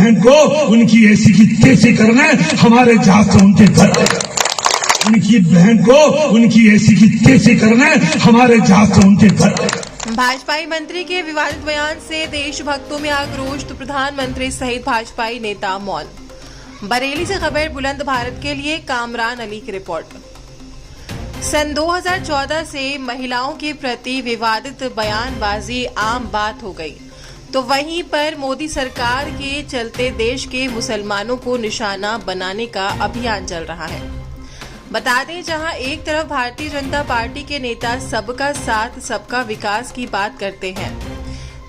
बहन को उनकी ऐसी की तैसी करना हमारे जहाज से उनके घर, उनकी बहन को उनकी ऐसी की तैसी करना हमारे जहाज से उनके घर। भाजपाई मंत्री के विवादित बयान से देशभक्तों में आक्रोश तो प्रधानमंत्री सहित भाजपाई नेता मौन। बरेली से खबर बुलंद भारत के लिए कामरान अली की रिपोर्ट। सन 2014 से महिलाओं के प्रति विवादित बयानबाजी आम बात हो गई, तो वहीं पर मोदी सरकार के चलते देश के मुसलमानों को निशाना बनाने का अभियान चल रहा है। बता दें, जहां एक तरफ भारतीय जनता पार्टी के नेता सबका साथ सबका विकास की बात करते हैं,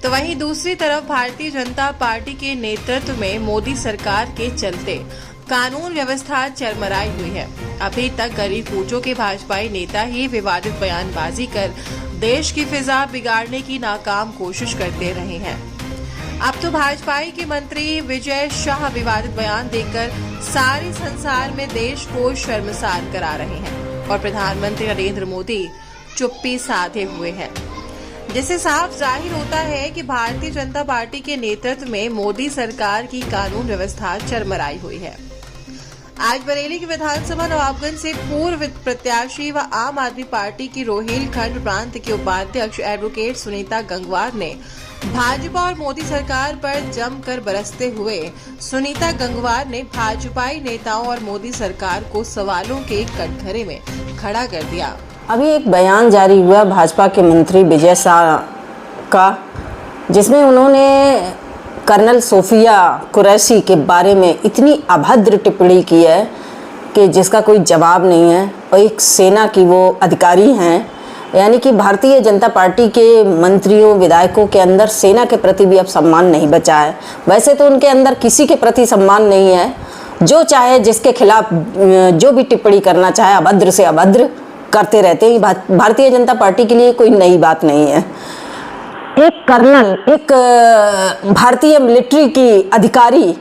तो वहीं दूसरी तरफ भारतीय जनता पार्टी के नेतृत्व में मोदी सरकार के चलते कानून व्यवस्था चरमराई हुई है। अभी तक गरीब पूंछों के भाजपाई नेता ही विवादित बयानबाजी कर देश की फिजा बिगाड़ने की नाकाम कोशिश करते रहे हैं। अब तो भाजपाई के मंत्री विजय शाह विवादित बयान देकर सारे संसार में देश को शर्मसार करा रहे हैं और प्रधानमंत्री नरेंद्र मोदी चुप्पी साधे हुए हैं, जिससे साफ जाहिर होता है कि भारतीय जनता पार्टी के नेतृत्व में मोदी सरकार की कानून व्यवस्था चरमराई हुई है। आज बरेली की विधानसभा नवाबगंज से पूर्व प्रत्याशी व आम आदमी पार्टी की रोहिलखंड प्रांत के उपाध्यक्ष एडवोकेट सुनीता गंगवार ने भाजपा और मोदी सरकार पर जमकर बरसते हुए सुनीता गंगवार ने भाजपाई नेताओं और मोदी सरकार को सवालों के कटघरे में खड़ा कर दिया। अभी एक बयान जारी हुआ भाजपा के मंत्री विजय शाह का, जिसमें उन्होंने कर्नल सोफिया कुरैशी के बारे में इतनी अभद्र टिप्पणी की है कि जिसका कोई जवाब नहीं है। और एक सेना की वो अधिकारी हैं, यानी कि भारतीय जनता पार्टी के मंत्रियों विधायकों के अंदर सेना के प्रति भी अब सम्मान नहीं बचा है। वैसे तो उनके अंदर किसी के प्रति सम्मान नहीं है, जो चाहे जिसके खिलाफ जो भी टिप्पणी करना चाहे अभद्र से अभद्र करते रहते हैं। भारतीय जनता पार्टी के लिए कोई नई बात नहीं है। एक कर्नल, एक भारतीय मिलिट्री की अधिकारी,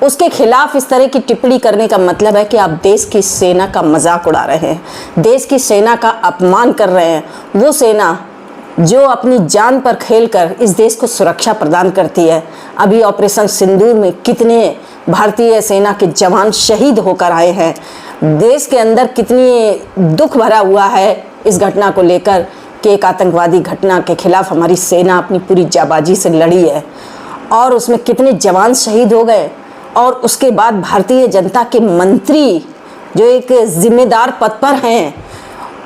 उसके खिलाफ इस तरह की टिप्पणी करने का मतलब है कि आप देश की सेना का मजाक उड़ा रहे हैं, देश की सेना का अपमान कर रहे हैं। वो सेना जो अपनी जान पर खेलकर इस देश को सुरक्षा प्रदान करती है। अभी ऑपरेशन सिंदूर में कितने भारतीय सेना के जवान शहीद होकर आए हैं। देश के अंदर कितनी दुख भरा हुआ है इस घटना को लेकर कि एक आतंकवादी घटना के खिलाफ हमारी सेना अपनी पूरी जाबाजी से लड़ी है और उसमें कितने जवान शहीद हो गए। और उसके बाद भारतीय जनता के मंत्री जो एक जिम्मेदार पद पर हैं,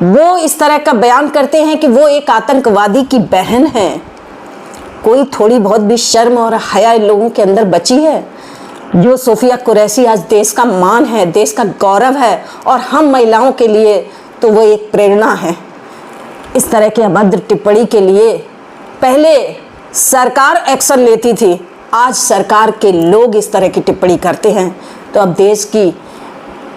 वो इस तरह का बयान करते हैं कि वो एक आतंकवादी की बहन है। कोई थोड़ी बहुत भी शर्म और हया इन लोगों के अंदर बची है? जो सोफिया कुरैशी आज देश का मान है, देश का गौरव है, और हम महिलाओं के लिए तो वो एक प्रेरणा है। इस तरह की अभद्र टिप्पणी के लिए पहले सरकार एक्शन लेती थी, आज सरकार के लोग इस तरह की टिप्पणी करते हैं। तो अब देश की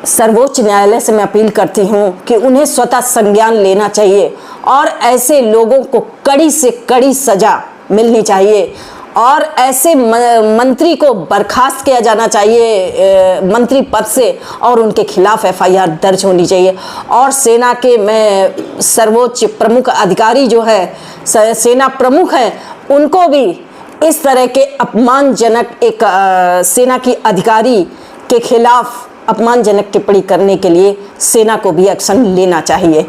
सर्वोच्च न्यायालय से मैं अपील करती हूँ कि उन्हें स्वतः संज्ञान लेना चाहिए और ऐसे लोगों को कड़ी से कड़ी सजा मिलनी चाहिए और ऐसे मंत्री को बर्खास्त किया जाना चाहिए मंत्री पद से और उनके खिलाफ एफआईआर दर्ज होनी चाहिए। और सेना के मैं सर्वोच्च प्रमुख अधिकारी जो है, सेना प्रमुख हैं, उनको भी इस तरह के अपमानजनक एक सेना की अधिकारी के खिलाफ अपमानजनक टिप्पणी करने के लिए सेना को भी एक्शन लेना चाहिए।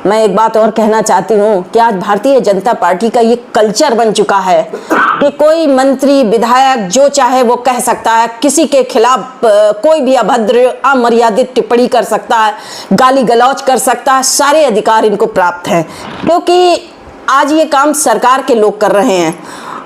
मैं एक बात और कहना चाहती हूँ कि आज भारतीय जनता पार्टी का ये कल्चर बन चुका है कि कोई मंत्री विधायक जो चाहे वो कह सकता है, किसी के खिलाफ कोई भी अभद्र अमर्यादित टिप्पणी कर सकता है, गाली गलौज कर सकता है। सारे अधिकार इनको प्राप्त हैं क्योंकि आज ये काम सरकार के लोग कर रहे हैं।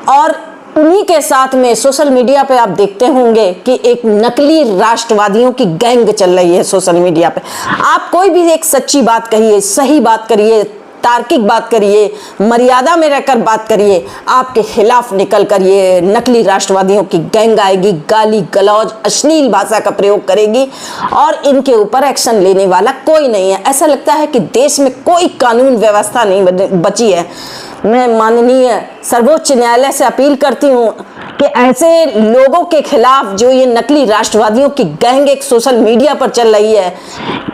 और उन्हीं के साथ में सोशल मीडिया पे आप देखते होंगे कि एक नकली राष्ट्रवादियों की गैंग चल रही है सोशल मीडिया पे। आप कोई भी एक सच्ची बात कहिए, सही बात करिए, तार्किक बात करिए, मर्यादा में रहकर बात करिए, आपके खिलाफ निकल कर ये नकली राष्ट्रवादियों की गैंग आएगी, गाली गलौज अश्लील भाषा का प्रयोग करेगी और इनके ऊपर एक्शन लेने वाला कोई नहीं है। ऐसा लगता है कि देश में कोई कानून व्यवस्था नहीं बची है। मैं माननीय सर्वोच्च न्यायालय से अपील करती हूँ कि ऐसे लोगों के खिलाफ जो ये नकली राष्ट्रवादियों की गैंग एक सोशल मीडिया पर चल रही है,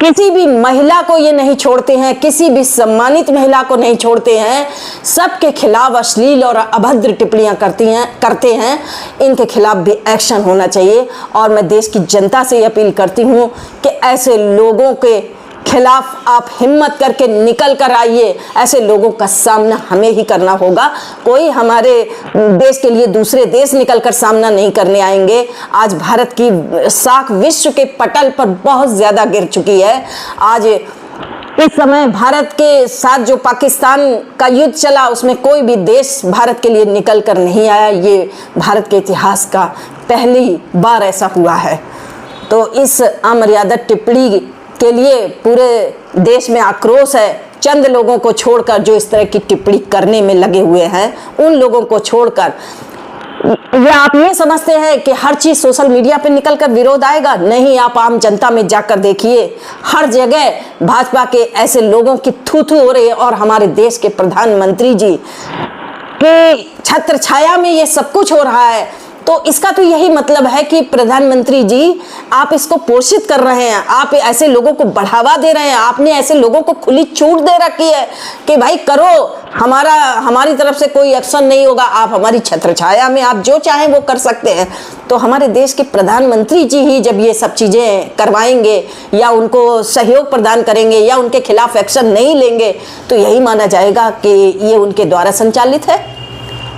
किसी भी महिला को ये नहीं छोड़ते हैं, किसी भी सम्मानित महिला को नहीं छोड़ते हैं, सबके खिलाफ अश्लील और अभद्र टिप्पणियां करते हैं। इनके खिलाफ भी एक्शन होना चाहिए और मैं देश की जनता से ये अपील करती हूँ कि ऐसे लोगों के खिलाफ आप हिम्मत करके निकल कर आइए। ऐसे लोगों का सामना हमें ही करना होगा, कोई हमारे देश के लिए दूसरे देश निकल कर सामना नहीं करने आएंगे। आज भारत की साख विश्व के पटल पर बहुत ज्यादा गिर चुकी है। आज इस समय भारत के साथ जो पाकिस्तान का युद्ध चला, उसमें कोई भी देश भारत के लिए निकल कर नहीं आया। ये भारत के इतिहास का पहली बार ऐसा हुआ है। तो इस अमर्यादा टिप्पणी के लिए पूरे देश में आक्रोश है। चंद लोगों को छोड़कर जो इस तरह की टिप्पणी करने में लगे हुए हैं, उन लोगों को छोड़कर या आप ये समझते हैं कि हर चीज सोशल मीडिया पे निकलकर विरोध आएगा? नहीं, आप आम जनता में जाकर देखिए, हर जगह भाजपा के ऐसे लोगों की थू-थू हो रही है और हमारे देश के प्रधानमंत्री जी के छत्र छाया में ये सब कुछ हो रहा है। तो इसका तो यही मतलब है कि प्रधानमंत्री जी आप इसको पोषित कर रहे हैं, आप ऐसे लोगों को बढ़ावा दे रहे हैं। आपने ऐसे लोगों को खुली छूट दे रखी है कि भाई करो, हमारी तरफ से कोई एक्शन नहीं होगा, आप हमारी छत्रछाया में आप जो चाहें वो कर सकते हैं। तो हमारे देश के प्रधानमंत्री जी ही जब ये सब चीजें करवाएंगे या उनको सहयोग प्रदान करेंगे या उनके खिलाफ एक्शन नहीं लेंगे, तो यही माना जाएगा कि ये उनके द्वारा संचालित है।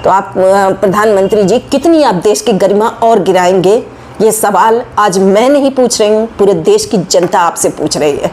तो आप प्रधानमंत्री जी कितनी आप देश की गरिमा और गिराएंगे? ये सवाल आज मैं नहीं पूछ रही हूँ, पूरे देश की जनता आपसे पूछ रही है।